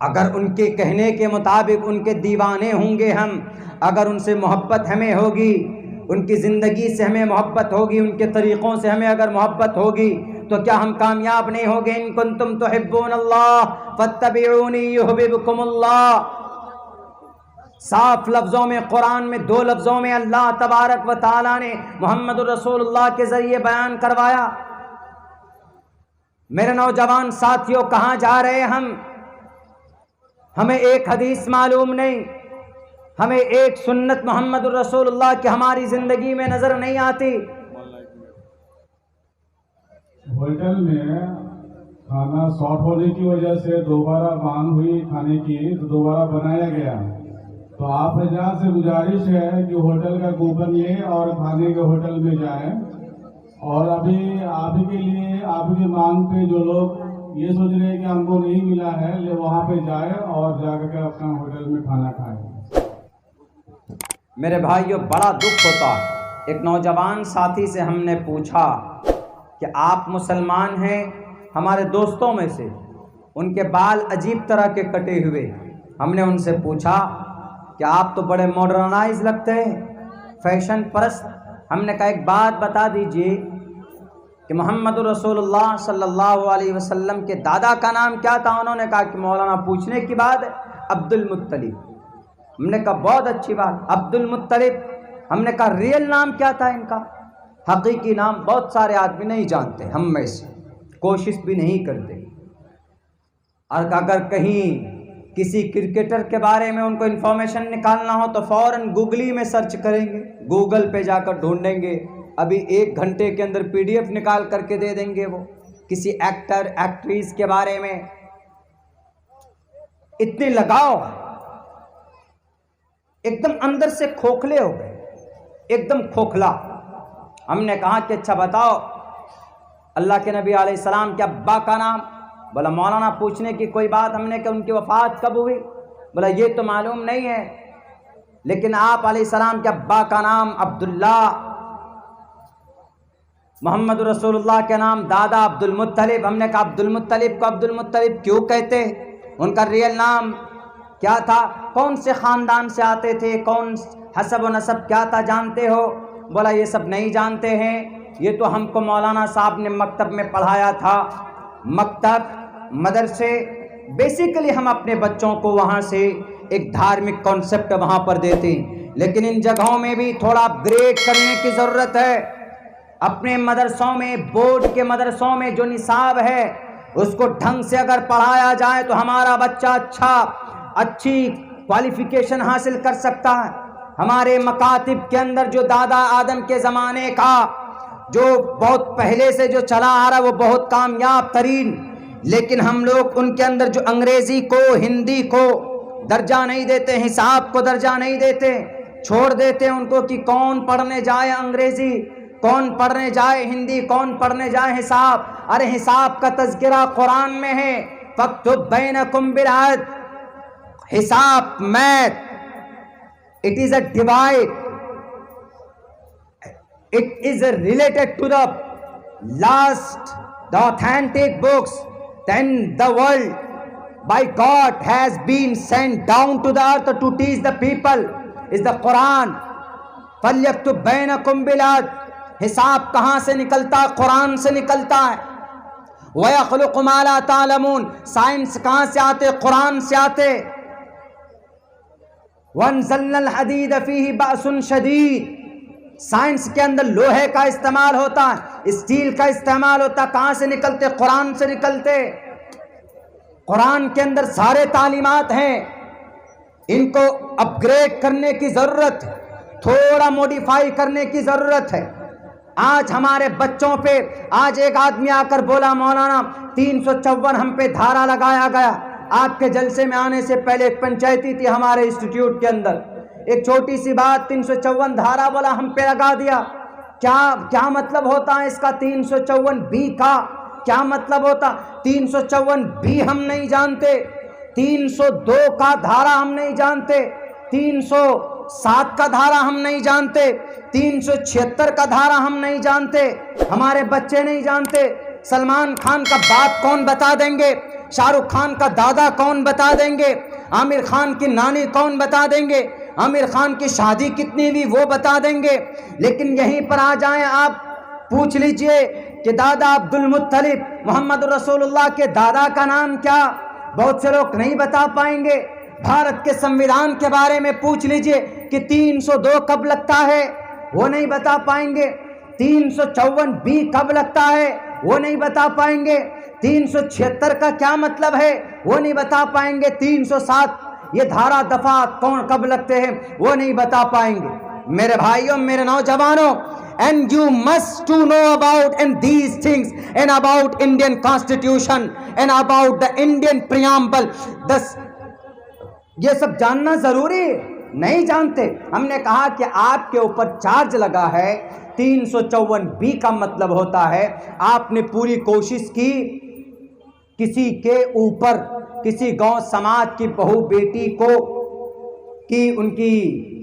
اگر ان کے کہنے کے مطابق ان کے دیوانے ہوں گے ہم، اگر ان سے محبت ہمیں ہوگی، ان کی زندگی سے ہمیں محبت ہوگی، ان کے طریقوں سے ہمیں اگر محبت ہوگی، تو کیا ہم کامیاب نہیں ہوگے؟ ان کنتم تحبون اللہ فاتبعونی یحببکم اللہ۔ صاف لفظوں میں قرآن میں 2 لفظوں میں اللہ تبارک و تعالیٰ نے محمد الرسول اللہ کے ذریعے بیان کروایا۔ میرے نوجوان ساتھیوں، کہاں جا رہے ہم؟ ہمیں ایک حدیث معلوم نہیں، ہمیں ایک سنت محمد الرسول اللہ کی ہماری زندگی میں نظر نہیں آتی۔ ہوٹل میں کھانا شارٹ ہونے کی وجہ سے دوبارہ مانگ ہوئی کھانے کی، تو دوبارہ بنایا گیا۔ تو آپ حضرات سے گزارش ہے کہ ہوٹل کا کوپن لیں اور کھانے کے ہوٹل میں جائیں، اور ابھی آپ کے لیے آپ کی مانگ پہ جو لوگ یہ سوچ رہے ہیں کہ ہم کو نہیں ملا ہے، وہاں پہ جائیں اور جا کر کے اپنا ہوٹل میں کھانا کھائیں۔ میرے بھائیوں، بڑا دکھ ہوتا ہے۔ ایک نوجوان ساتھی سے ہم نے پوچھا کہ آپ مسلمان ہیں؟ ہمارے دوستوں میں سے ان کے بال عجیب طرح کے کٹے ہوئے۔ ہم نے ان سے پوچھا کہ آپ تو بڑے ماڈرنائز لگتے ہیں، فیشن پرست۔ ہم نے کہا ایک بات بتا دیجئے کہ محمد رسول اللہ صلی اللہ علیہ وسلم کے دادا کا نام کیا تھا؟ انہوں نے کہا کہ مولانا پوچھنے کی بات ہے، عبد المطلب۔ ہم نے کہا بہت اچھی بات، عبد المطلب۔ ہم نے کہا ریئل نام کیا تھا ان کا؟ حقیقی نام بہت سارے آدمی نہیں جانتے، ہم میں سے کوشش بھی نہیں کرتے۔ اور اگر کہیں کسی کرکٹر کے بارے میں ان کو انفارمیشن نکالنا ہو تو فوراً گوگلی میں سرچ کریں گے، گوگل پہ جا کر ڈھونڈیں گے، ابھی 1 گھنٹے کے اندر PDF نکال کر کے دے دیں گے۔ وہ کسی ایکٹر ایکٹریس کے بارے میں اتنے لگاؤ، ایک دم اندر سے کھوکھلے ہو گئے، ایک دم کھوکھلا۔ ہم نے کہا کہ اچھا بتاؤ اللہ کے نبی علیہ السلام کے ابا کا نام؟ بولا مولانا پوچھنے کی کوئی بات۔ ہم نے کہا ان کی وفات کب ہوئی؟ بولا یہ تو معلوم نہیں ہے، لیکن آپ علیہ السلام کے ابا کا نام عبداللہ، محمد رسول اللہ کے نام دادا عبد المطلب۔ ہم نے کہا عبد المطلب کو عبد المطلب کیوں کہتے؟ ان کا ریئل نام کیا تھا؟ کون سے خاندان سے آتے تھے؟ کون حسب و نسب کیا تھا جانتے ہو؟ بولا یہ سب نہیں جانتے ہیں، یہ تو ہم کو مولانا صاحب نے مکتب میں پڑھایا تھا۔ مکتب، مدرسے، بیسیکلی ہم اپنے بچوں کو وہاں سے ایک دھارمک کانسیپٹ وہاں پر دیتے ہیں، لیکن ان جگہوں میں بھی تھوڑا اپ گریڈ کرنے کی ضرورت ہے۔ اپنے مدرسوں میں، بورڈ کے مدرسوں میں جو نصاب ہے اس کو ڈھنگ سے اگر پڑھایا جائے تو ہمارا بچہ اچھی کوالیفیکیشن حاصل کر سکتا ہے۔ ہمارے مکاتب کے اندر جو دادا آدم کے زمانے کا جو بہت پہلے سے جو چلا آ رہا وہ بہت کامیاب ترین، لیکن ہم لوگ ان کے اندر جو انگریزی کو، ہندی کو درجہ نہیں دیتے، حساب کو درجہ نہیں دیتے، چھوڑ دیتے ان کو کہ کون پڑھنے جائے انگریزی، کون پڑھنے جائے ہندی، کون پڑھنے جائے حساب۔ ارے حساب کا تذکرہ قرآن میں ہے، فَاكْتُبْ بَيْنَكُمْ بِالْعَدْلِ۔ حساب، math, it is a divide. It is related to the last, the authentic books. Then the world by God has been sent down to the earth to teach the people is the Quran. فَلْيَكْتُبْ بَيْنَكُمْ بِالْعَدْلِ۔ حساب کہاں سے نکلتا؟ قرآن سے نکلتا ہے۔ وَيَخْلُقُ مَا لَا تَعْلَمُونَ۔ Science کہاں سے آتے؟ قرآن سے آتے۔ وَأَنزَلْنَا الْحَدِيدَ فِيهِ بَأْسٌ شَدِيدٌ۔ سائنس کے اندر لوہے کا استعمال ہوتا ہے، اسٹیل کا استعمال ہوتا ہے، کہاں سے نکلتے؟ قرآن سے نکلتے۔ قرآن کے اندر سارے تعلیمات ہیں، ان کو اپ گریڈ کرنے کی ضرورت ہے، تھوڑا موڈیفائی کرنے کی ضرورت ہے۔ آج ہمارے بچوں پہ، آج ایک آدمی آ کر بولا مولانا 354 ہم پہ دھارا لگایا گیا۔ آپ کے جلسے میں آنے سے پہلے ایک پنچایتی تھی ہمارے انسٹیٹیوٹ کے اندر، ایک چھوٹی سی بات 354 دھارا بولا ہم پہ لگا دیا۔ کیا مطلب ہوتا ہے اس کا؟ 354 کا کیا مطلب ہوتا؟ 354 ہم نہیں جانتے، 302 کا دھارا ہم نہیں جانتے، 307 کا دھارا ہم نہیں جانتے، 376 کا دھارا ہم نہیں جانتے، ہمارے بچے نہیں جانتے۔ سلمان خان کا باپ کون بتا دیں گے؟ شاہ رخ خان کا دادا کون بتا دیں گے، عامر خان کی نانی کون بتا دیں گے، عامر خان کی شادی کتنی ہوئی وہ بتا دیں گے، لیکن یہیں پر آ جائیں آپ پوچھ لیجئے کہ دادا عبد المطلب محمد رسول اللہ کے دادا کا نام کیا، بہت سے لوگ نہیں بتا پائیں گے۔ بھارت کے سنویدھان کے بارے میں پوچھ لیجئے کہ 302 کب لگتا ہے، وہ نہیں بتا پائیں گے۔ 354B کب لگتا ہے، وہ نہیں بتا پائیں گے۔ 376 کا کیا مطلب ہے، وہ نہیں بتا پائیں گے۔ 307 یہ دھارا دفعات کون کب لگتے ہیں، وہ نہیں بتا پائیں گے۔ میرے بھائیوں، میرے نوجوانوں، and you must to know about and these things and about Indian Constitution and about the Indian preamble. یہ سب جاننا ضروری ہے، نہیں جانتے۔ ہم نے کہا کہ آپ کے اوپر چارج لگا ہے، 354B کا مطلب ہوتا ہے آپ نے پوری کوشش کی کسی کے اوپر، کسی گاؤں سماج کی بہو بیٹی کو کی ان کی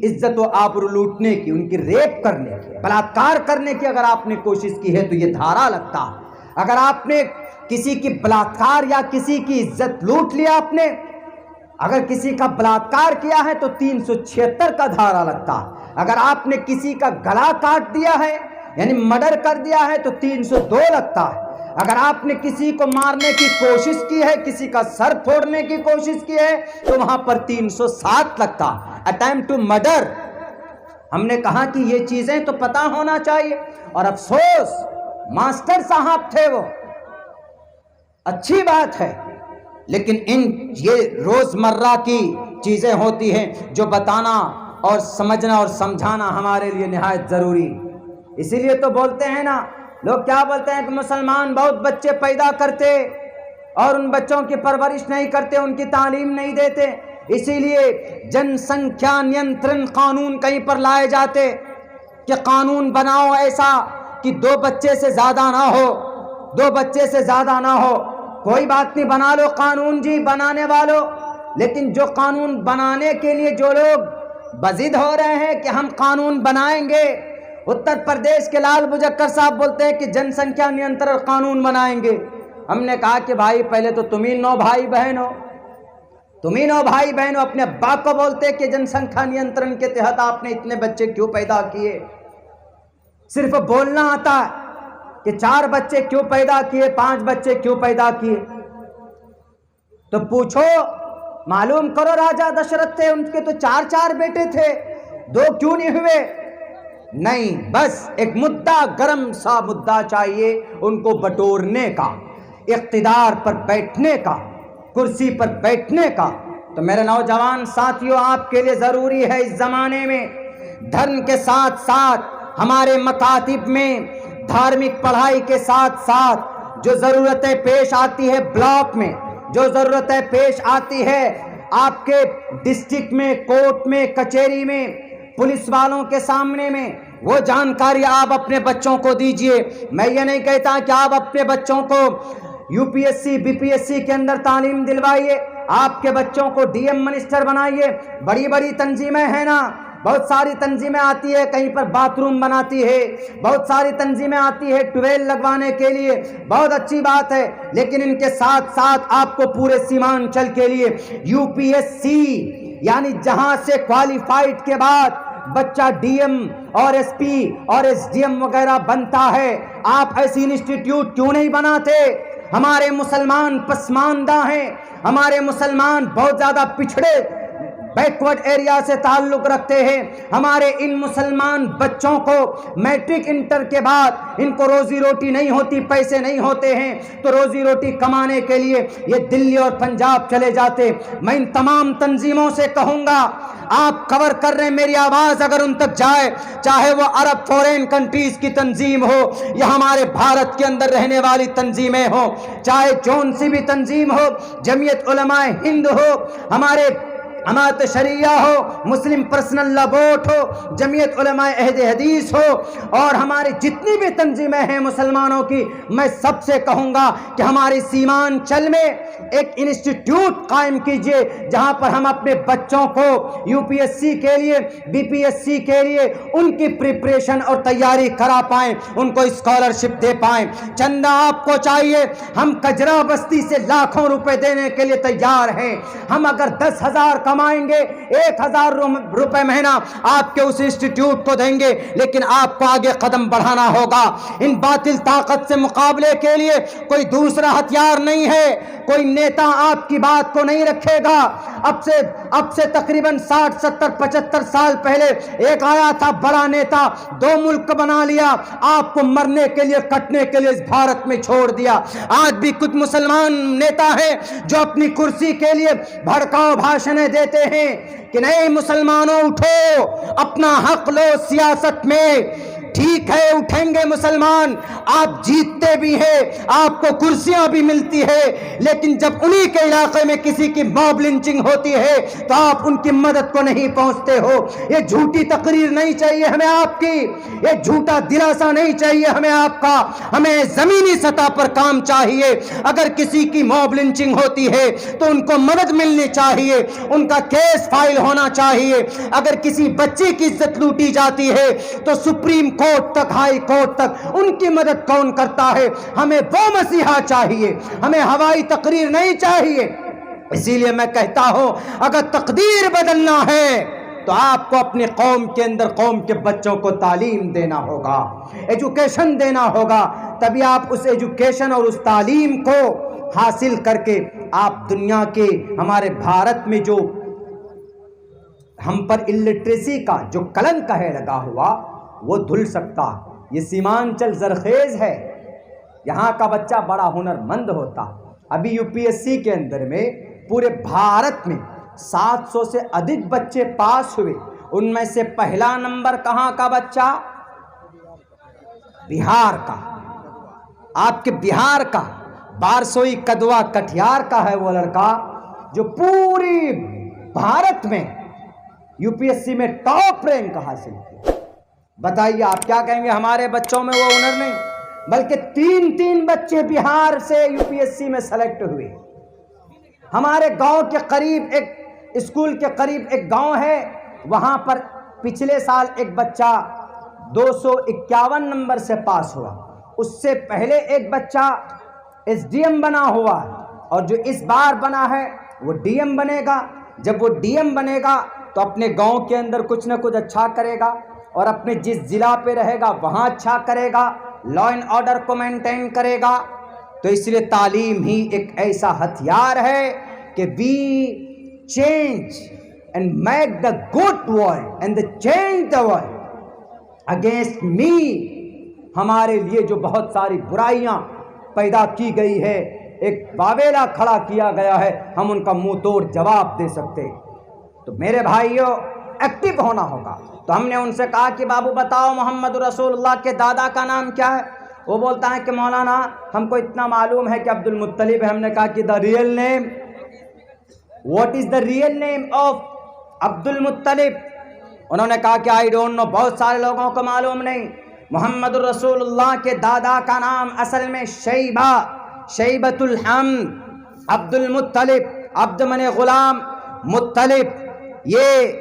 عزت و آبرو لوٹنے کی، ان کی ریپ کرنے کی، بلاత్కాر کرنے کی اگر آپ نے کوشش کی ہے تو یہ دھارا لگتا ہے۔ اگر آپ نے کسی کی بلاత్కాر یا کسی کی عزت لوٹ لیا، آپ نے اگر کسی کا بلاత్కాر کیا ہے تو 376 کا دھارا لگتا ہے۔ اگر آپ نے کسی کا گلا کاٹ دیا ہے یعنی مرڈر کر دیا ہے تو 302 لگتا ہے۔ اگر آپ نے کسی کو مارنے کی کوشش کی ہے، کسی کا سر پھوڑنے کی کوشش کی ہے تو وہاں پر 307 لگتا، اٹیمپٹ ٹو مرڈر۔ ہم نے کہا کہ یہ چیزیں تو پتہ ہونا چاہیے، اور افسوس ماسٹر صاحب تھے وہ، اچھی بات ہے، لیکن یہ روزمرہ کی چیزیں ہوتی ہیں جو بتانا اور سمجھنا اور سمجھانا ہمارے لیے نہایت ضروری۔ اسی لیے تو بولتے ہیں نا، لوگ کیا بولتے ہیں کہ مسلمان بہت بچے پیدا کرتے اور ان بچوں کی پرورش نہیں کرتے، ان کی تعلیم نہیں دیتے، اسی لیے جن سنکھیا نینترن قانون کہیں پر لائے جاتے کہ قانون بناؤ ایسا کہ 2 بچے سے زیادہ نہ ہو، 2 بچے سے زیادہ نہ ہو۔ کوئی بات نہیں، بنا لو قانون جی بنانے والوں، لیکن جو قانون بنانے کے لیے جو لوگ بضد ہو رہے ہیں کہ ہم قانون بنائیں گے، اتر پردیش کے لال بجکر صاحب بولتے ہیں کہ جن سنکھیا نینترن قانون بنائیں گے۔ ہم نے کہا کہ بھائی پہلے تو تم ہی 9 بھائی بہن ہو، تم ہی 9 بھائی بہن ہو، اپنے ابا کو بولتے کہ جن سنکھیا نینترن کے تحت آپ نے اتنے بچے کیوں پیدا کیے؟ صرف بولنا آتا ہے کہ 4 بچے کیوں پیدا کیے، 5 بچے کیوں پیدا کیے؟ تو پوچھو، معلوم کرو، راجہ دشرت تھے، ان کے تو 4 بیٹے تھے، 2 کیوں نہیں ہوئے؟ نہیں، بس ایک مدعا، گرم سا مدعا چاہیے ان کو بٹورنے کا، اقتدار پر بیٹھنے کا، کرسی پر بیٹھنے کا۔ تو میرے نوجوان ساتھیوں، آپ کے لیے ضروری ہے اس زمانے میں دھرم کے ساتھ ساتھ ہمارے مکاتب میں دھارمک پڑھائی کے ساتھ ساتھ جو ضرورتیں پیش آتی ہے بلاک میں، جو ضرورتیں پیش آتی ہے آپ کے ڈسٹرکٹ میں، کورٹ میں، کچہری میں، پولیس والوں کے سامنے میں، وہ جانکاری آپ اپنے بچوں کو دیجئے۔ میں یہ نہیں کہتا کہ آپ اپنے بچوں کو UPSC BPSC کے اندر تعلیم دلوائیے، آپ کے بچوں کو DM منسٹر بنائیے، بڑی بڑی تنظیمیں ہیں نا، بہت ساری تنظیمیں آتی ہے، کہیں پر باتھ روم بناتی ہے، بہت ساری تنظیمیں آتی ہے ٹویل لگوانے کے لیے، بہت اچھی بات ہے، لیکن ان کے ساتھ ساتھ آپ کو پورے سیمانچل کے لیے UPSC یعنی جہاں سے کوالیفائڈ کے بعد بچہ DM اور SP اور SDM وغیرہ بنتا ہے، آپ ایسی انسٹیٹیوٹ کیوں نہیں بناتے؟ ہمارے مسلمان پسماندہ ہیں، ہمارے مسلمان بہت زیادہ پچھڑے بیکورڈ ایریا سے تعلق رکھتے ہیں۔ ہمارے ان مسلمان بچوں کو میٹرک انٹر کے بعد ان کو روزی روٹی نہیں ہوتی، پیسے نہیں ہوتے ہیں، تو روزی روٹی کمانے کے لیے یہ دلی اور پنجاب چلے جاتے۔ میں ان تمام تنظیموں سے کہوں گا، آپ کور کر رہے ہیں، میری آواز اگر ان تک جائے، چاہے وہ عرب فورین کنٹریز کی تنظیم ہو یا ہمارے بھارت کے اندر رہنے والی تنظیمیں ہو، چاہے جون سی بھی تنظیم ہو، جمعیت علماء ہند ہو، ہمارے جماعت شریعہ ہو، مسلم پرسنل لا بورڈ ہو، جمعیت علماء اہل حدیث ہو، اور ہماری جتنی بھی تنظیمیں ہیں مسلمانوں کی، میں سب سے کہوں گا کہ ہماری سیمانچل میں ایک انسٹیٹیوٹ قائم کیجئے جہاں پر ہم اپنے بچوں کو یو پی ایس سی کے لیے، بی پی ایس سی کے لیے ان کی پریپریشن اور تیاری کرا پائیں، ان کو اسکالرشپ دے پائیں۔ چندہ آپ کو چاہیے، ہم کجرا بستی سے لاکھوں روپے دینے کے لیے تیار ہیں۔ ہم اگر 10,000 کمائیں گے، 1,000 روپے مہینہ آپ کے اس انسٹیٹیوٹ کو دیں گے، لیکن آپ کو آگے قدم بڑھانا ہوگا۔ ان باطل طاقت سے مقابلے کے لیے کوئی دوسرا ہتھیار نہیں ہے، کوئی نیتا آپ کی بات کو نہیں رکھے گا۔ اب سے تقریباً 60 70 75 سال پہلے ایک آیا تھا بڑا نیتا، 2 ملک بنا لیا، آپ کو مرنے کے لیے کٹنے کے لیے اس بھارت میں چھوڑ دیا۔ آج بھی کچھ مسلمان نیتا ہیں جو اپنی کرسی کے لیے بھڑکاؤ بھاشنیں دیتے ہیں کہ نہیں مسلمانوں اٹھو، اپنا حق لو سیاست میں۔ ٹھیک ہے، اٹھیں گے مسلمان، آپ جیتتے بھی ہیں، آپ کو کرسیاں بھی ملتی ہے، لیکن جب انہی کے علاقے میں کسی کی موب لنچنگ ہوتی ہے تو آپ ان کی مدد کو نہیں پہنچتے ہو۔ یہ جھوٹی تقریر نہیں چاہیے ہمیں آپ کی، یہ جھوٹا دلاسا نہیں چاہیے ہمیں آپ کا، ہمیں زمینی سطح پر کام چاہیے۔ اگر کسی کی موب لنچنگ ہوتی ہے تو ان کو مدد ملنی چاہیے، ان کا کیس فائل ہونا چاہیے۔ اگر کسی بچے کی عزت لوٹی جاتی ہے تو سپریم کورٹ تک، ہائی کورٹ تک ان کی مدد کون کرتا ہے؟ ہمیں وہ مسیحا چاہیے، ہمیں ہوائی تقریر نہیں چاہیے۔ اسی لیے میں کہتا ہوں اگر تقدیر بدلنا ہے تو آپ کو اپنے قوم کے اندر قوم کے بچوں کو تعلیم دینا ہوگا، ایجوکیشن دینا ہوگا، تبھی آپ اس ایجوکیشن اور اس تعلیم کو حاصل کر کے آپ دنیا کے، ہمارے بھارت میں جو ہم پر الٹریسی کا جو کلنک ہے لگا ہوا وہ دھل سکتا۔ یہ سیمانچل زرخیز ہے، یہاں کا بچہ بڑا ہنرمند ہوتا۔ ابھی یو پی ایس سی کے اندر میں پورے بھارت میں 700 سے ادھک بچے پاس ہوئے، ان میں سے پہلا نمبر کہاں کا بچہ؟ بہار کا۔ آپ کے بہار کا بارسوئی کدوا کٹیہار کا ہے وہ لڑکا جو پوری بھارت میں یو پی ایس سی میں ٹاپ رینک حاصل کیا۔ بتائیے آپ کیا کہیں گے؟ ہمارے بچوں میں وہ ہنر نہیں، بلکہ 3 بچے بہار سے یو پی ایس سی میں سلیکٹ ہوئے۔ ہمارے گاؤں کے قریب ایک اسکول کے قریب ایک گاؤں ہے، وہاں پر پچھلے سال ایک بچہ 251 نمبر سے پاس ہوا۔ اس سے پہلے ایک بچہ ایس ڈی ایم بنا ہوا ہے، اور جو اس بار بنا ہے وہ ڈی ایم بنے گا۔ جب وہ ڈی ایم بنے گا تو اپنے گاؤں کے اندر کچھ نہ کچھ اچھا کرے گا، اور اپنے جس ضلع پہ رہے گا وہاں اچھا کرے گا، لا اینڈ آرڈر کو مینٹین کرے گا۔ تو اس لیے تعلیم ہی ایک ایسا ہتھیار ہے کہ we change and make the good world and change the world against me. ہمارے لیے جو بہت ساری برائیاں پیدا کی گئی ہے، ایک واویلا کھڑا کیا گیا ہے، ہم ان کا منہ توڑ جواب دے سکتے۔ تو میرے بھائیوں ایکٹیو ہونا ہوگا۔ تو ہم نے ان سے کہا کہ بابو بتاؤ محمد رسول اللہ کے دادا کا نام کیا ہے؟ وہ بولتا ہے کہ مولانا ہم کو اتنا معلوم ہے کہ عبد المطلب ہے۔ ہم نے کہا کہ the real name, what is the real name of عبد المطلب؟ انہوں نے کہا کہ آئی ڈونٹ نو، بہت سارے لوگوں کو معلوم نہیں۔ محمد رسول اللہ کے دادا کا نام اصل میں شیبۃ الحمد، عبد المطلب، عبد منے غلام، مطلب، یہ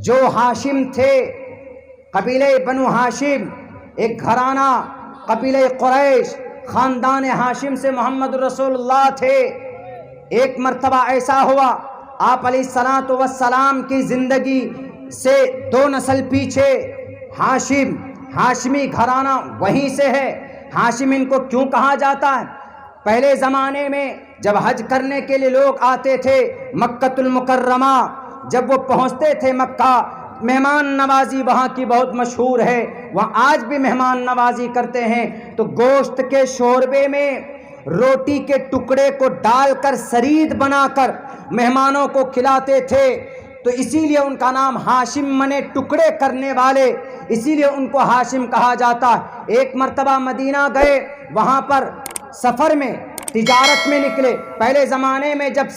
جو ہاشم تھے، قبیلہ بنو ہاشم، ایک گھرانہ قبیلہ قریش، خاندان ہاشم سے محمد رسول اللہ تھے۔ ایک مرتبہ ایسا ہوا، آپ علیہ الصلوۃ والسلام کی زندگی سے 2 نسل پیچھے ہاشمی گھرانہ وہیں سے ہے۔ ہاشم ان کو کیوں کہا جاتا ہے؟ پہلے زمانے میں جب حج کرنے کے لیے لوگ آتے تھے مکۃ المکرمہ، جب وہ پہنچتے تھے مکہ، مہمان نوازی وہاں کی بہت مشہور ہے، وہاں آج بھی مہمان نوازی کرتے ہیں، تو گوشت کے شوربے میں روٹی کے ٹکڑے کو ڈال کر سرید بنا کر مہمانوں کو کھلاتے تھے۔ تو اسی لیے ان کا نام ہاشم منے ٹکڑے کرنے والے، اسی لیے ان کو ہاشم کہا جاتا ہے۔ ایک مرتبہ مدینہ گئے، وہاں پر سفر میں تجارت میں نکلے۔ پہلے زمانے میں جب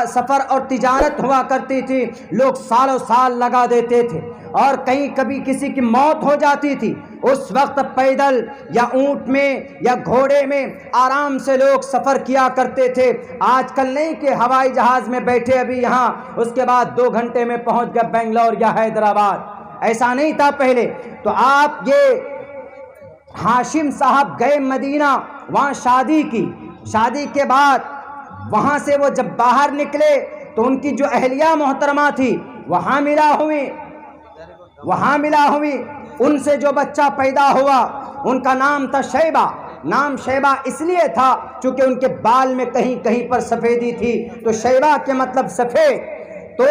سفر اور تجارت ہوا کرتی تھی، لوگ سالوں سال لگا دیتے تھے، اور کہیں کبھی کسی کی موت ہو جاتی تھی، اس وقت پیدل یا اونٹ میں یا گھوڑے میں آرام سے لوگ سفر کیا کرتے تھے۔ آج کل نہیں کہ ہوائی جہاز میں بیٹھے ابھی یہاں، اس کے بعد 2 گھنٹے میں پہنچ گئے بنگلور یا حیدرآباد، ایسا نہیں تھا پہلے۔ تو آپ یہ ہاشم صاحب گئے مدینہ، وہاں شادی کی، شادی کے بعد وہاں سے وہ جب باہر نکلے تو ان کی جو اہلیہ محترمہ تھی وہ حاملہ ہوئی، ان سے جو بچہ پیدا ہوا ان کا نام تھا شیبہ۔ نام شیبہ اس لیے تھا چونکہ ان کے بال میں کہیں کہیں پر سفیدی تھی، تو شیبہ کے مطلب سفید۔ تو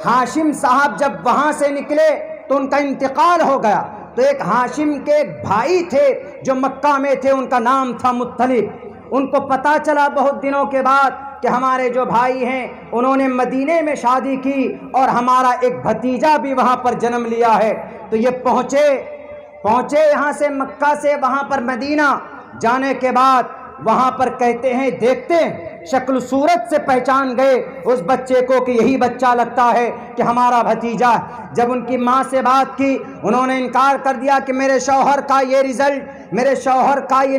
ہاشم صاحب جب وہاں سے نکلے تو ان کا انتقال ہو گیا، تو ایک ہاشم کے بھائی تھے جو مکہ میں تھے، ان کا نام تھا مطلب۔ ان کو پتہ چلا بہت دنوں کے بعد کہ ہمارے جو بھائی ہیں انہوں نے مدینے میں شادی کی اور ہمارا ایک بھتیجا بھی وہاں پر جنم لیا ہے۔ تو یہ پہنچے یہاں سے مکہ سے وہاں پر مدینہ جانے کے بعد وہاں پر کہتے ہیں دیکھتے ہیں شکل صورت سے پہچان گئے اس بچے کو کہ یہی بچہ لگتا ہے کہ ہمارا بھتیجا ہے۔ جب ان کی ماں سے بات کی، انہوں نے انکار کر دیا کہ میرے شوہر کا یہ رزلٹ، میرے شوہر کا یہ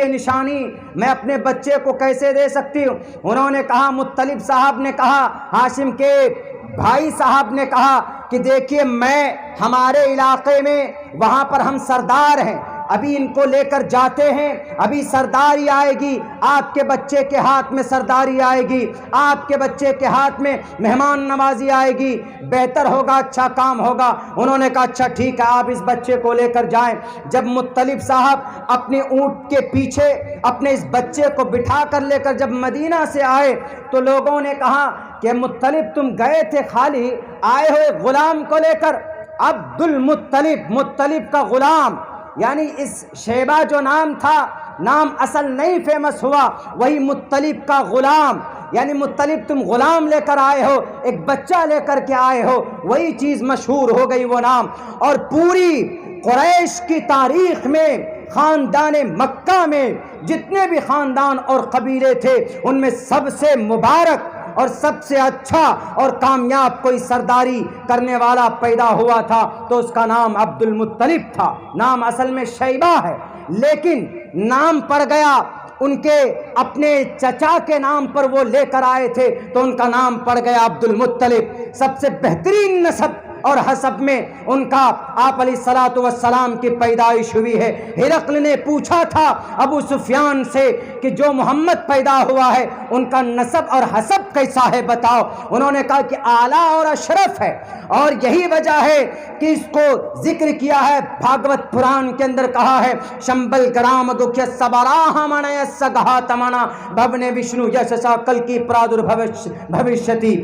نشانی میں اپنے بچے کو کیسے دے سکتی ہوں۔ انہوں نے کہا، مطلب صاحب نے کہا، ہاشم کے بھائی صاحب نے کہا کہ دیکھیے میں ہمارے علاقے میں وہاں پر ہم سردار ہیں، ابھی ان کو لے کر جاتے ہیں، ابھی سرداری آئے گی، آپ کے بچے کے ہاتھ میں سرداری آئے گی، آپ کے بچے کے ہاتھ میں مہمان نوازی آئے گی، بہتر ہوگا، اچھا کام ہوگا۔ انہوں نے کہا اچھا ٹھیک ہے، آپ اس بچے کو لے کر جائیں۔ جب مطلب صاحب اپنے اونٹ کے پیچھے اپنے اس بچے کو بٹھا کر لے کر جب مدینہ سے آئے تو لوگوں نے کہا کہ مطلب تم گئے تھے خالی، آئے ہوئے غلام کو لے کر؟ عبد المطلب، مطلب کا غلام، یعنی اس شیبہ جو نام تھا، نام اصل نہیں فیمس ہوا، وہی مطلب کا غلام، یعنی مطلب تم غلام لے کر آئے ہو، ایک بچہ لے کر کے آئے ہو، وہی چیز مشہور ہو گئی وہ نام۔ اور پوری قریش کی تاریخ میں، خاندان مکہ میں جتنے بھی خاندان اور قبیلے تھے ان میں سب سے مبارک اور سب سے اچھا اور کامیاب کوئی سرداری کرنے والا پیدا ہوا تھا تو اس کا نام عبد المطلب تھا۔ نام اصل میں شیبہ ہے، لیکن نام پڑ گیا ان کے اپنے چچا کے نام پر، وہ لے کر آئے تھے تو ان کا نام پڑ گیا عبد المطلب۔ سب سے بہترین نسب اور حسب میں ان کا آپ علیہ الصلوۃ والسلام کی پیدائش ہوئی ہے۔ ہرقل نے پوچھا تھا ابو سفیان سے کہ جو محمد پیدا ہوا ہے ان کا نسب اور حسب کیسا ہے بتاؤ۔ انہوں نے کہا کہ اعلیٰ اور اشرف ہے، اور یہی وجہ ہے کہ اس کو ذکر کیا ہے بھاگوت پران کے اندر، کہا ہے شمبل گرام دکھیا سبراہ منیس گہا تمنا بھونے وشنو یشسا کل کی پرادر بھوشتی۔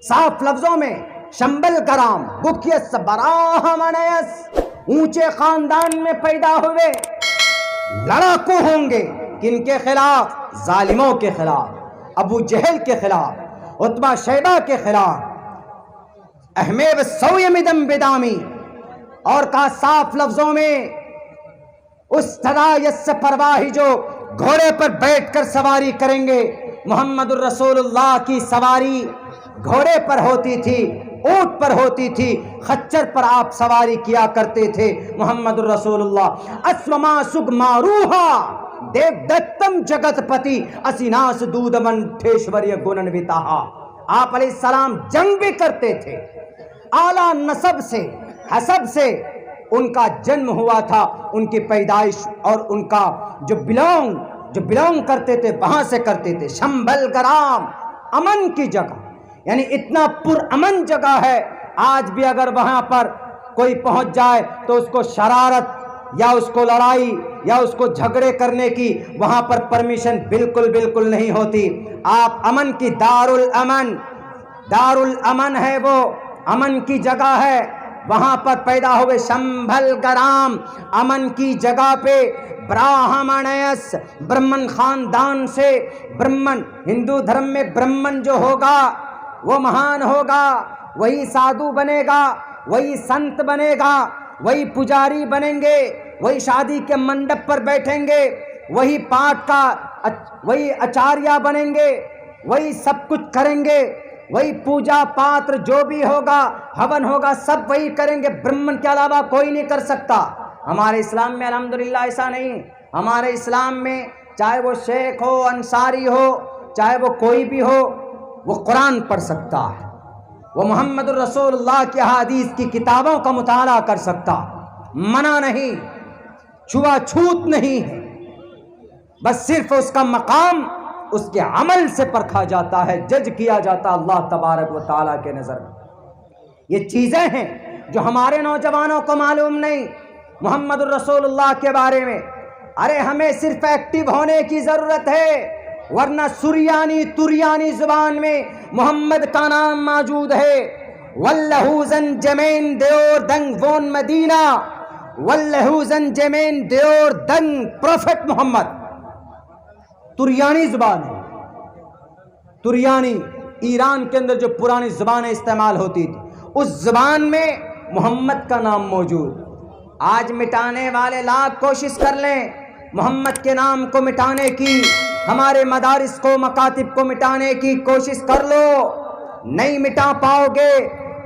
صاف لفظوں میں شمبل گرام بکیس براہ منیس، اونچے خاندان میں پیدا ہوئے، لڑاکو ہوں گے کن کے خلاف؟ ظالموں کے خلاف، ابو جہل کے خلاف، عتبہ شیبہ کے خلاف، احمیب سویمدم بدامی۔ اور کہا صاف لفظوں میں اس ترایس پرواہی جو گھوڑے پر بیٹھ کر سواری کریں گے، محمد الرسول اللہ کی سواری گھوڑے پر ہوتی تھی، اونٹ پر ہوتی تھی، خچر پر آپ سواری کیا کرتے تھے محمد الرسول اللہ۔ اسوما سگ ماروہا دیو دتم جگت پتی اسیناس دود منٹھیشوری گنن وتاہا۔ آپ علیہ السلام جنگ بھی کرتے تھے، اعلیٰ نسب سے حسب سے ان کا جنم ہوا تھا، ان کی پیدائش اور ان کا جو بلونگ کرتے تھے وہاں سے کرتے تھے۔ شمبل گرام، امن کی جگہ، یعنی اتنا پر امن جگہ ہے، آج بھی اگر وہاں پر کوئی پہنچ جائے تو اس کو شرارت یا اس کو لڑائی یا اس کو جھگڑے کرنے کی وہاں پر پرمیشن بالکل نہیں ہوتی۔ آپ امن کی دار الامن ہے، وہ امن کی جگہ ہے، وہاں پر پیدا ہوئے شمبل گرام، امن کی جگہ پہ۔ براہمنیس، برہمن خاندان سے، برہمن ہندو دھرم میں برہمن جو ہوگا وہ مہان ہوگا، وہی سادھو بنے گا، وہی سنت بنے گا، وہی پجاری بنیں گے، وہی شادی کے منڈپ پر بیٹھیں گے، وہی پاٹ کا وہی آچاریہ بنیں گے، وہی سب کچھ کریں گے، وہی پوجا پاتر جو بھی ہوگا، ہون ہوگا، سب وہی کریں گے، برہمن کے علاوہ کوئی نہیں کر سکتا۔ ہمارے اسلام میں الحمدللہ ایسا نہیں۔ ہمارے اسلام میں چاہے وہ شیخ ہو، انصاری ہو، چاہے وہ کوئی بھی ہو، وہ قرآن پڑھ سکتا ہے، وہ محمد الرسول اللہ کی احادیث کی کتابوں کا مطالعہ کر سکتا، منع نہیں، چھوا چھوت نہیں ہے، بس صرف اس کا مقام اس کے عمل سے پرکھا جاتا ہے، جج کیا جاتا اللہ تبارک و تعالیٰ کے نظر میں۔ یہ چیزیں ہیں جو ہمارے نوجوانوں کو معلوم نہیں محمد الرسول اللہ کے بارے میں۔ ارے ہمیں صرف ایکٹیو ہونے کی ضرورت ہے، ورنہ سریانی تریانی زبان میں محمد کا نام موجود ہے۔ واللہ زن جمین دیور دنگ وون مدینہ، واللہ زن جمین دیور دنگ پروفٹ محمد۔ تریانی زبان ہے، تریانی ایران کے اندر جو پرانی زبانیں استعمال ہوتی تھی، اس زبان میں محمد کا نام موجود۔ آج مٹانے والے لاکھ کوشش کر لیں محمد کے نام کو مٹانے کی، ہمارے مدارس کو، مکاتب کو مٹانے کی کوشش کر لو، نہیں مٹا پاؤ گے۔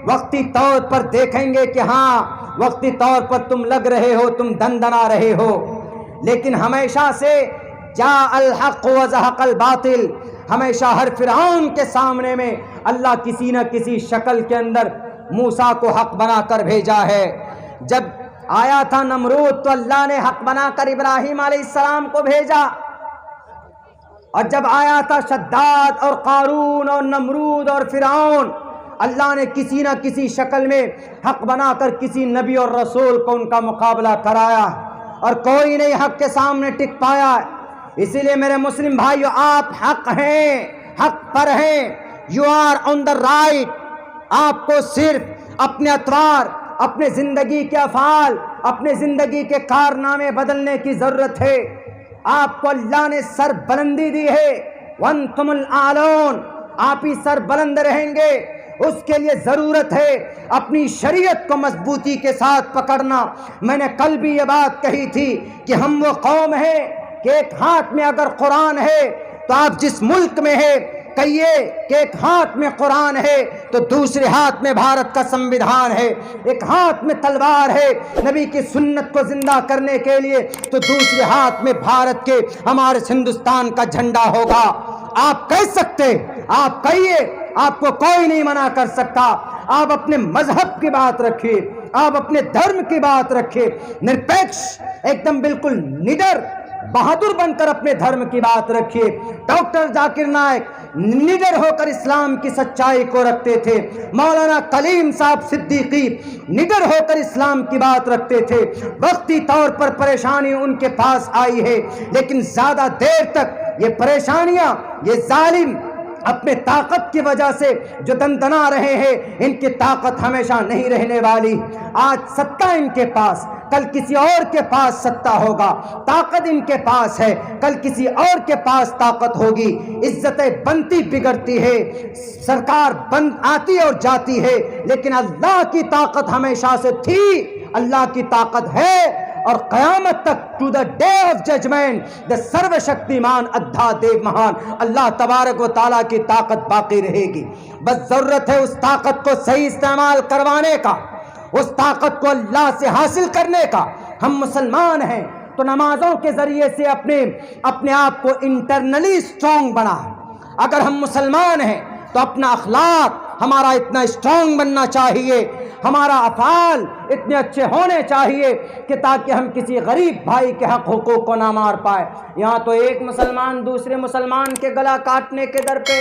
وقتی طور پر دیکھیں گے کہ ہاں وقتی طور پر تم لگ رہے ہو، تم دندنا رہے ہو، لیکن ہمیشہ سے جاء الحق وزہق الباطل، ہمیشہ ہر فرعون کے سامنے میں اللہ کسی نہ کسی شکل کے اندر موسیٰ کو حق بنا کر بھیجا ہے۔ جب آیا تھا نمرود تو اللہ نے حق بنا کر ابراہیم علیہ السلام کو بھیجا، اور جب آیا تھا شداد اور قارون اور نمرود اور فرعون، اللہ نے کسی نہ کسی شکل میں حق بنا کر کسی نبی اور رسول کو ان کا مقابلہ کرایا، اور کوئی نہیں حق کے سامنے ٹک پایا۔ اسی لیے میرے مسلم بھائیو، آپ حق ہیں، حق پر ہیں، you are on the right. آپ کو صرف اپنے اطوار، اپنے زندگی کے افعال، اپنے زندگی کے کارنامے بدلنے کی ضرورت ہے۔ آپ کو اللہ نے سر بلندی دی ہے، وَأَنْتُمُ الْأَعْلَوْنَ، آپ ہی سر بلند رہیں گے۔ اس کے لیے ضرورت ہے اپنی شریعت کو مضبوطی کے ساتھ پکڑنا۔ میں نے کل بھی یہ بات کہی تھی کہ ہم وہ قوم ہیں کہ ایک ہاتھ میں اگر قرآن ہے تو آپ جس ملک میں ہے کہیے کہ ایک ہاتھ میں قرآن ہے تو دوسرے ہاتھ میں بھارت کا سمویدھان ہے، ایک ہاتھ میں تلوار ہے نبی کی سنت کو زندہ کرنے کے لیے تو دوسرے ہاتھ میں بھارت کے، ہمارے ہندوستان کا جھنڈا ہوگا۔ آپ کہہ سکتے، آپ کہیے، آپ کو کوئی نہیں منع کر سکتا۔ آپ اپنے مذہب کی بات رکھیے، آپ اپنے دھرم کی بات رکھیے، نرپیکش، ایک دم بالکل نڈر، بہادر بن کر اپنے دھرم کی بات رکھیے۔ ڈاکٹر ذاکر نائک نڈر ہو کر اسلام کی سچائی کو رکھتے تھے، مولانا کلیم صاحب صدیقی نڈر ہو کر اسلام کی بات رکھتے تھے۔ وقتی طور پر پریشانی ان کے پاس آئی ہے، لیکن زیادہ دیر تک یہ پریشانیاں، یہ ظالم اپنے طاقت کی وجہ سے جو دندنا رہے ہیں، ان کی طاقت ہمیشہ نہیں رہنے والی۔ آج ستہ ان کے پاس، کل کسی اور کے پاس ستہ ہوگا، طاقت ان کے پاس ہے، کل کسی اور کے پاس طاقت ہوگی۔ عزتیں بنتی بگڑتی ہے، سرکار بند آتی اور جاتی ہے، لیکن اللہ کی طاقت ہمیشہ سے تھی، اللہ کی طاقت ہے، اور قیامت تک to the day of judgment the سرو شکتیمان ادھا دیو مہان، اللہ تبارک و تعالیٰ کی طاقت باقی رہے گی۔ بس ضرورت ہے اس طاقت کو صحیح استعمال کروانے کا، اس طاقت کو اللہ سے حاصل کرنے کا۔ ہم مسلمان ہیں تو نمازوں کے ذریعے سے اپنے آپ کو انٹرنلی اسٹرانگ بنا۔ اگر ہم مسلمان ہیں تو اپنا اخلاق ہمارا اتنا اسٹرانگ بننا چاہیے، ہمارا افعال اتنے اچھے ہونے چاہیے کہ تاکہ ہم کسی غریب بھائی کے حق حقوق کو نہ مار پائے۔ یہاں تو ایک مسلمان دوسرے مسلمان کے گلا کاٹنے کے در پہ،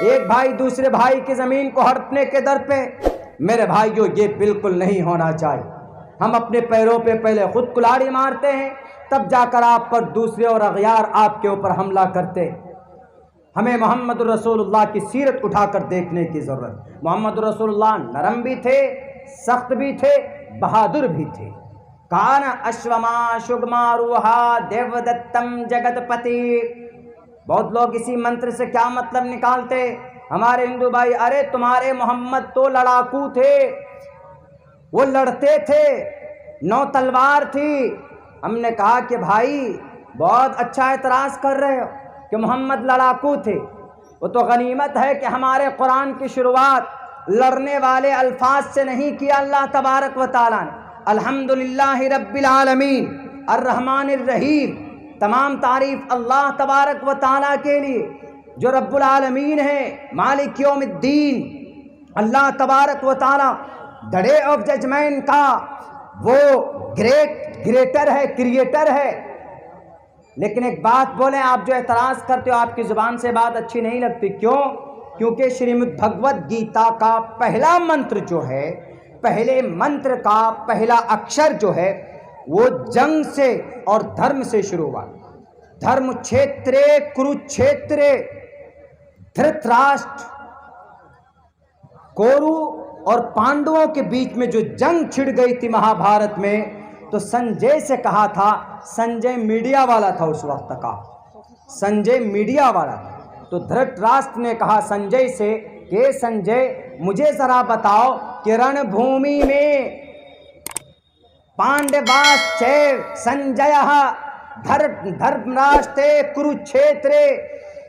ایک بھائی دوسرے بھائی کی زمین کو ہڑپنے کے در پہ۔ میرے بھائیو، یہ بالکل نہیں ہونا چاہیے۔ ہم اپنے پیروں پہ پہلے خود کلاڑی مارتے ہیں، تب جا کر آپ پر دوسرے اور اغیار آپ کے اوپر حملہ کرتے۔ ہمیں محمد رسول اللہ کی سیرت اٹھا کر دیکھنے کی ضرورت۔ محمد رسول اللہ نرم بھی تھے، سخت بھی تھے، بہادر بھی تھے۔ کان اشوما شگما روحا دیو دتم جگت پتی۔ بہت لوگ اسی منتر سے کیا مطلب نکالتے، ہمارے ہندو بھائی، ارے تمہارے محمد تو لڑاکو تھے، وہ لڑتے تھے، 9 تلوار تھی۔ ہم نے کہا کہ بھائی بہت اچھا اعتراض کر رہے ہو کہ محمد لڑاکو تھے، وہ تو غنیمت ہے کہ ہمارے قرآن کی شروعات لڑنے والے الفاظ سے نہیں کیا اللہ تبارک و تعالیٰ نے۔ الحمدللہ رب العالمین الرحمن الرحیم، تمام تعریف اللہ تبارک و تعالیٰ کے لیے جو رب العالمین ہے، مالک یوم الدین، اللہ تبارک و تعالیٰ the day of judgment کا وہ گریٹر ہے، کریٹر ہے۔ لیکن ایک بات بولیں، آپ جو اعتراض کرتے ہو آپ کی زبان سے بات اچھی نہیں لگتی، کیوں؟ کیونکہ شریمد بھگوت گیتا کا پہلا منتر جو ہے، پہلے منتر کا پہلا اکشر جو ہے وہ جنگ سے اور دھرم سے شروع ہوا۔ دھرم چھیترے کروچھیترے، دھرت راشٹر کورو اور پانڈووں کے بیچ میں جو جنگ چھڑ گئی تھی مہا بھارت میں، تو سنجے سے کہا تھا، سنجے میڈیا والا تھا اس وقت کا، سنجے میڈیا والا تھا، تو دھرت راشٹر نے کہا سنجے سے کہ سنجے مجھے ذرا بتاؤ کہ رن بھومی میں پانڈواس چے سنجیہ دھرم راشتے کروچھیترے،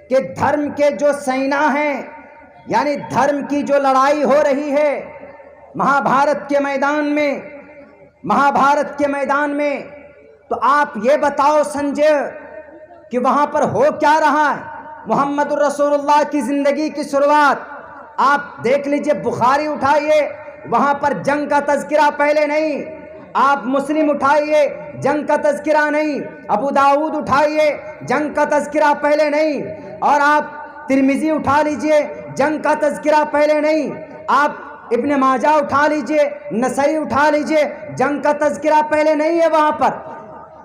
کہ دھرم کے جو سینا ہیں، یعنی دھرم کی جو لڑائی ہو رہی ہے مہا بھارت کے میدان میں، مہا بھارت کے میدان میں، تو آپ یہ بتاؤ سنجے کہ وہاں پر ہو کیا رہا ہے۔ محمد الرسول اللہ کی زندگی کی شروعات آپ دیکھ لیجئے، بخاری اٹھائیے، وہاں پر جنگ کا تذکرہ پہلے نہیں، آپ مسلم اٹھائیے، جنگ کا تذکرہ نہیں، ابو داؤد اٹھائیے، جنگ کا تذکرہ پہلے نہیں، اور آپ ترمذی اٹھا لیجئے، جنگ کا تذکرہ پہلے نہیں، آپ ابن ماجہ اٹھا لیجئے، نسائی اٹھا لیجئے، جنگ کا تذکرہ پہلے نہیں ہے وہاں پر۔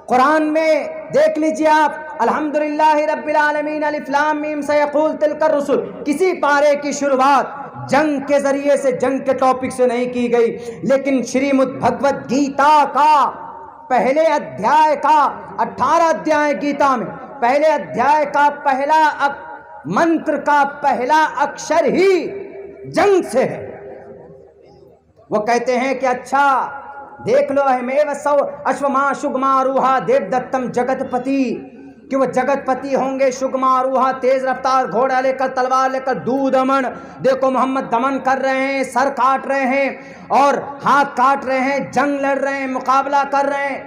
قرآن میں دیکھ لیجئے آپ، الحمدللہ رب العالمین الف لام میم سیقول تلک الرسل، کسی پارے کی شروعات جنگ کے ذریعے سے، جنگ کے ٹاپک سے نہیں کی گئی، لیکن شریمد بھگوت گیتا کا پہلے ادھیائے کا 18 ادھیائے گیتا میں پہلے ادھیائے کا پہلا منتر کا پہلا اکشر ہی جنگ سے ہے۔ وہ کہتے ہیں کہ اچھا دیکھ لو اہمیو سو اشوما شگما روہا دیو دتم جگت پتی، کہ وہ جگت پتی ہوں گے، شگما روہا تیز رفتار گھوڑا لے کر، تلوار لے کر، دودھ امن، دیکھو محمد دمن کر رہے ہیں، سر کاٹ رہے ہیں اور ہاتھ کاٹ رہے ہیں، جنگ لڑ رہے ہیں، مقابلہ کر رہے ہیں۔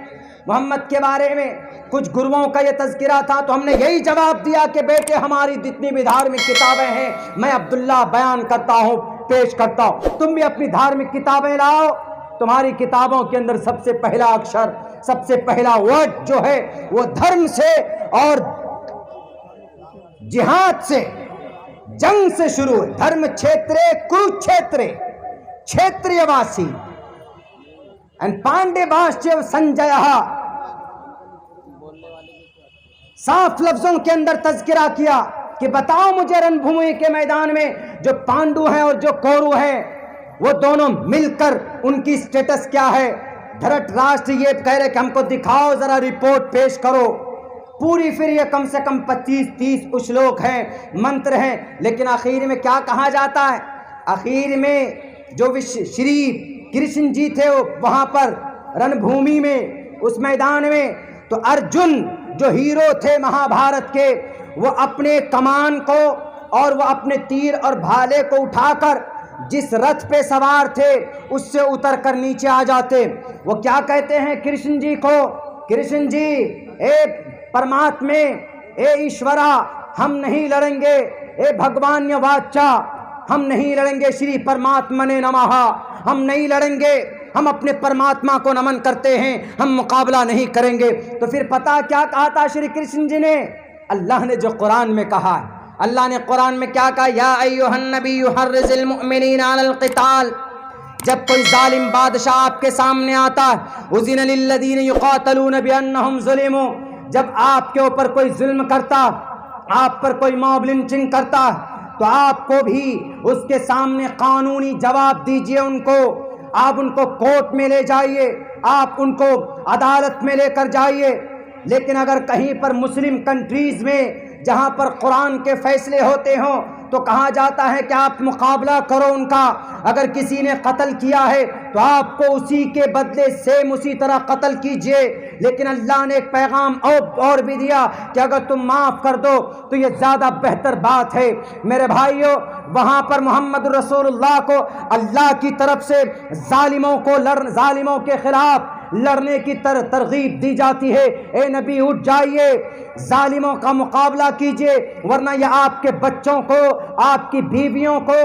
محمد کے بارے میں کچھ گروؤں کا یہ تذکرہ تھا، تو ہم نے یہی جواب دیا کہ بیٹے ہماری جتنی بھی دھارمک کتابیں ہیں میں عبداللہ بیان کرتا ہوں، پیش کرتا ہوں، تم بھی اپنی دھارمک کتابیں لاؤ۔ تمہاری کتابوں کے اندر سب سے پہلا اکشر، سب سے پہلا ورڈ جو ہے وہ دھرم سے اور جہاد سے، جنگ سے شروع ہے۔ دھرم چھیترے کروچھیترے، چھیتریہ واسی، پانڈے باشچ سنجیہ، صاف لفظوں کے اندر تذکرہ کیا کہ بتاؤ مجھے رن بھومی کے میدان میں جو پانڈو ہیں اور جو کورو ہیں وہ دونوں مل کر ان کی سٹیٹس کیا ہے۔ دھرت راشٹر یہ کہہ رہے کہ ہم کو دکھاؤ ذرا رپورٹ پیش کرو پوری، پھر یہ کم سے کم 25-30 اشلوک ہیں، منتر ہیں، لیکن آخر میں کیا کہا جاتا ہے؟ آخر میں جو شری کرشن جی تھے وہاں پر رن بھومی میں، اس میدان میں، تو ارجن جو ہیرو تھے مہا بھارت کے، وہ اپنے کمان کو اور وہ اپنے تیر اور بھالے کو اٹھا کر جس رتھ پہ سوار تھے اس سے اتر کر نیچے آ جاتے۔ وہ کیا کہتے ہیں کرشن جی کو؟ کرشن جی اے پرماتمے، اے ایشورا، ہم نہیں لڑیں گے، اے بھگوان واچا ہم نہیں لڑیں گے، شری پرماتمنے نمہ ہم نہیں لڑیں گے، ہم اپنے پرماتما کو نمن کرتے ہیں، ہم مقابلہ نہیں کریں گے۔ تو پھر پتہ کیا کہا تھا شری کرشن جی نے؟ اللہ نے جو قرآن میں کہا ہے، اللہ نے قرآن میں کیا کہا؟ یا ایھا النبی حرض المؤمنین علی القتال، جب کوئی ظالم بادشاہ آپ کے سامنے آتا ہے، اذن للذین یقاتلون بانہم ظلموا، جب آپ کے اوپر کوئی ظلم کرتا، آپ پر کوئی موب لنچنگ کرتا، تو آپ کو بھی اس کے سامنے قانونی جواب دیجئے، ان کو آپ ان کو کورٹ میں لے جائیے، آپ ان کو عدالت میں لے کر جائیے۔ لیکن اگر کہیں پر مسلم کنٹریز میں جہاں پر قرآن کے فیصلے ہوتے ہوں تو کہا جاتا ہے کہ آپ مقابلہ کرو ان کا، اگر کسی نے قتل کیا ہے تو آپ کو اسی کے بدلے سیم اسی طرح قتل کیجئے۔ لیکن اللہ نے ایک پیغام اور بھی دیا کہ اگر تم معاف کر دو تو یہ زیادہ بہتر بات ہے۔ میرے بھائیوں، وہاں پر محمد رسول اللہ کو اللہ کی طرف سے ظالموں کے خلاف لڑنے کی ترغیب دی جاتی ہے۔ اے نبی اٹھ جائیے، ظالموں کا مقابلہ کیجئے، ورنہ یہ آپ کے بچوں کو، آپ کی بیویوں کو،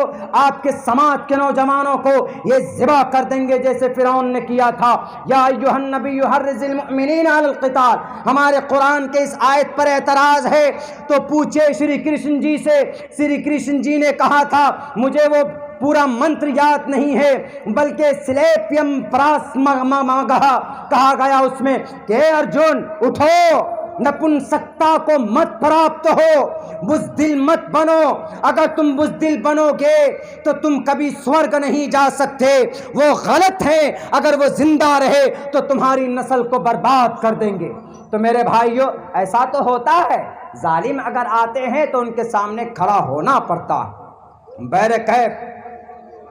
آپ کے سماج کے نوجوانوں کو یہ ذبح کر دیں گے جیسے فرعون نے کیا تھا۔ یا ایھا النبی حرض المؤمنین علی القتال۔ ہمارے قرآن کے اس آیت پر اعتراض ہے تو پوچھے شری کرشن جی سے۔ شری کرشن جی نے کہا تھا مجھے وہ پورا منتر یاد نہیں ہے، بلکہ سلیپیم پراس کہا گیا اس میں کہ ارجن اٹھو، نپنسکتا کو مت پراپت ہو، بزدل مت بنو۔ اگر تم بزدل بنو گے تو تم کبھی سورگ نہیں جا سکتے، وہ غلط ہے۔ اگر وہ زندہ رہے تو تمہاری نسل کو برباد کر دیں گے۔ تو میرے بھائیوں، ایسا تو ہوتا ہے، ظالم اگر آتے ہیں تو ان کے سامنے کھڑا ہونا پڑتا ہے۔ بہرکیف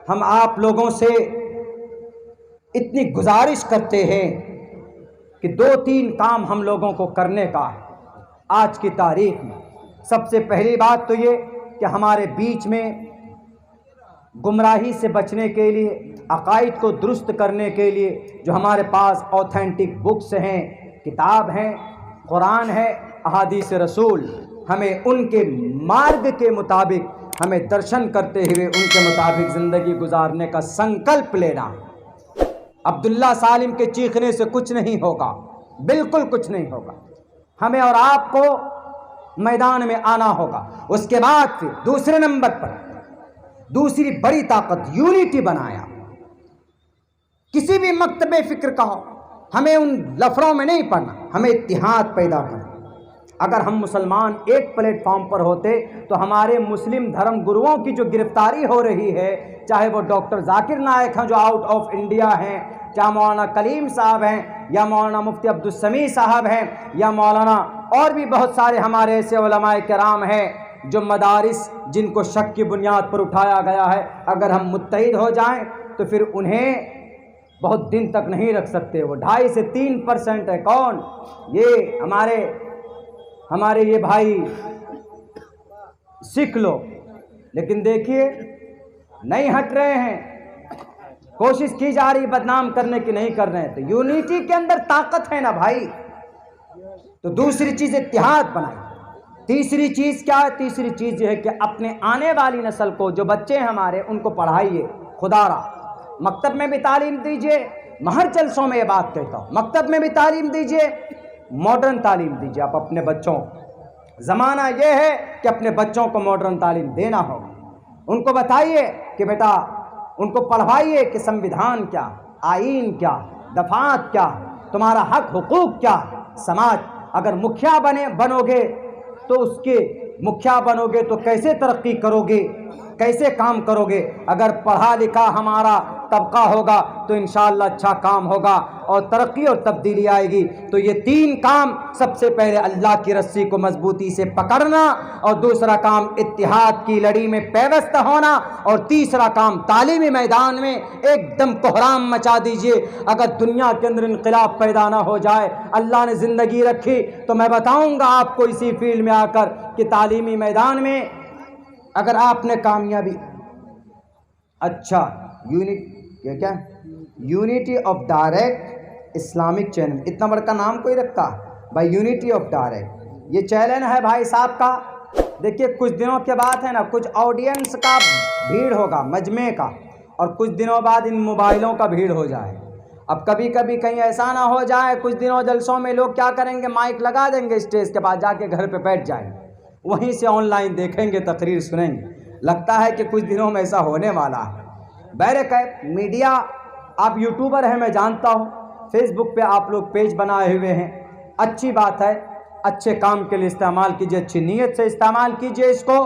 ہم آپ لوگوں سے اتنی گزارش کرتے ہیں کہ 2-3 کام ہم لوگوں کو کرنے کا ہے آج کی تاریخ میں۔ سب سے پہلی بات تو یہ کہ ہمارے بیچ میں گمراہی سے بچنے کے لیے، عقائد کو درست کرنے کے لیے جو ہمارے پاس اوتھینٹک بکس ہیں، کتاب ہیں، قرآن ہے، احادیث رسول، ہمیں ان کے مارگ کے مطابق، ہمیں درشن کرتے ہوئے ان کے مطابق زندگی گزارنے کا سنکلپ لینا۔ عبداللہ سالم کے چیخنے سے کچھ نہیں ہوگا، بالکل کچھ نہیں ہوگا۔ ہمیں اور آپ کو میدان میں آنا ہوگا۔ اس کے بعد پھر دوسرے نمبر پر دوسری بڑی طاقت یونٹی بنایا۔ کسی بھی مکتب فکر کا ہو، ہمیں ان لفڑوں میں نہیں پڑنا، ہمیں اتحاد پیدا کرنا۔ اگر ہم مسلمان ایک پلیٹ فارم پر ہوتے تو ہمارے مسلم دھرم گروؤں کی جو گرفتاری ہو رہی ہے، چاہے وہ ڈاکٹر ذاکر نائک ہیں جو آؤٹ آف انڈیا ہیں، چاہے مولانا کلیم صاحب ہیں، یا مولانا مفتی عبدالسمیع صاحب ہیں، یا مولانا اور بھی بہت سارے ہمارے ایسے علماء کرام ہیں جو مدارس جن کو شک کی بنیاد پر اٹھایا گیا ہے، اگر ہم متحد ہو جائیں تو پھر انہیں بہت دن تک نہیں رکھ سکتے۔ وہ 2.5 سے 3% ہے۔ کون؟ یہ ہمارے یہ بھائی سکھ لوگ، لیکن دیکھیے نہیں ہٹ رہے ہیں، کوشش کی جا رہی بدنام کرنے کی، نہیں کر رہے ہیں۔ تو یونٹی کے اندر طاقت ہے نا بھائی۔ تو دوسری چیز اتحاد بنائیں۔ تیسری چیز کیا ہے؟ تیسری چیز یہ ہے کہ اپنے آنے والی نسل کو، جو بچے ہیں ہمارے، ان کو پڑھائیے خدا را۔ مکتب میں بھی تعلیم دیجیے، مہر جلسوں میں یہ بات کہتا ہوں، مکتب میں بھی تعلیم دیجیے، ماڈرن تعلیم دیجیے آپ اپنے بچوں کو۔ زمانہ یہ ہے کہ اپنے بچوں کو ماڈرن تعلیم دینا ہوگا۔ ان کو بتائیے کہ بیٹا، ان کو پڑھوائیے کہ سمویدھان کیا، آئین کیا، دفعات کیا، تمہارا حق حقوق کیا۔ سماج اگر مکھیا بنو گے تو اس کے مکھیا بنو گے تو کیسے ترقی کرو گے، کیسے کام کرو گے؟ اگر پڑھا لکھا ہمارا طبقہ ہوگا تو انشاءاللہ اچھا کام ہوگا اور ترقی اور تبدیلی آئے گی۔ تو یہ 3 کام، سب سے پہلے اللہ کی رسی کو مضبوطی سے پکڑنا، اور دوسرا کام اتحاد کی لڑی میں پیوست ہونا، اور تیسرا کام تعلیمی میدان میں ایک دم کوہرام مچا دیجئے۔ اگر دنیا کے اندر انقلاب پیدا نہ ہو جائے، اللہ نے زندگی رکھی تو میں بتاؤں گا آپ کو اسی فیلڈ میں آ کر کہ تعلیمی میدان میں اگر آپ نے کامیابی، اچھا unity of direct Islamic channel, اتنا بڑا نام کوئی رکھتا بھائی؟ یونٹی آف ڈائریکٹ یہ چینل ہے بھائی صاحب کا۔ دیکھیے کچھ دنوں کے بعد ہے نا، کچھ آڈینس کا بھیڑ ہوگا مجمع کا، اور کچھ دنوں بعد ان موبائلوں کا بھیڑ ہو جائے۔ اب کبھی کبھی کہیں ایسا نہ ہو جائے، کچھ دنوں جلسوں میں لوگ کیا کریں گے، مائک لگا دیں گے اسٹیج کے بعد، جا کے گھر پہ بیٹھ جائیں گے، وہیں سے آن لائن دیکھیں گے، تقریر سنیں گے۔ لگتا ہے کہ کچھ دنوں میں ایسا ہونے والا ہے۔ بہرکیف میڈیا، آپ یوٹیوبر ہیں میں جانتا ہوں، فیس بک پہ آپ لوگ پیج بنائے ہوئے ہیں، اچھی بات ہے، اچھے کام کے لیے استعمال کیجئے، اچھی نیت سے استعمال کیجئے اس کو،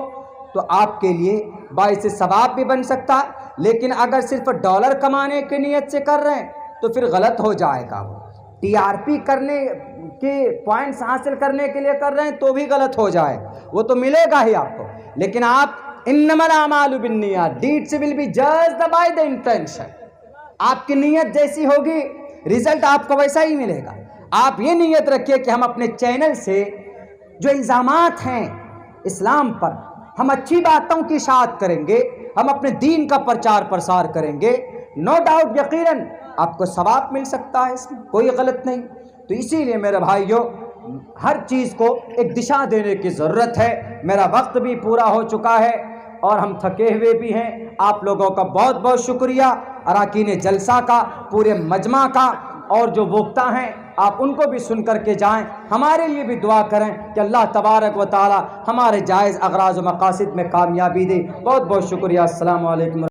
تو آپ کے لیے باعث ثواب بھی بن سکتا ہے۔ لیکن اگر صرف ڈالر کمانے کی نیت سے کر رہے ہیں تو پھر غلط ہو جائے گا۔ وہ TRP کرنے کے پوائنٹس حاصل کرنے کے لیے کر رہے ہیں تو بھی غلط ہو جائے، وہ تو ملے گا ہی آپ کو۔ لیکن آپ انما الاعمال بالنیات، deeds will be judged by the intention, آپ کی نیت جیسی ہوگی رزلٹ آپ کو ویسا ہی ملے گا۔ آپ یہ نیت رکھیے کہ ہم اپنے چینل سے جو الزامات ہیں اسلام پر، ہم اچھی باتوں کی اشاعت کریں گے، ہم اپنے دین کا پرچار پرسار کریں گے، نو ڈاؤٹ یقیناً آپ کو ثواب مل سکتا ہے، اس میں کوئی غلط نہیں۔ تو اسی لیے میرے بھائیوں، ہر چیز کو ایک دشا دینے کی ضرورت ہے۔ میرا وقت بھی پورا ہو چکا ہے اور ہم تھکے ہوئے بھی ہیں۔ آپ لوگوں کا بہت بہت شکریہ، اراکین جلسہ کا، پورے مجمع کا، اور جو وقتہ ہیں آپ ان کو بھی سن کر کے جائیں۔ ہمارے لیے بھی دعا کریں کہ اللہ تبارک و تعالی ہمارے جائز اغراض و مقاصد میں کامیابی دے۔ بہت بہت شکریہ۔ السلام علیکم۔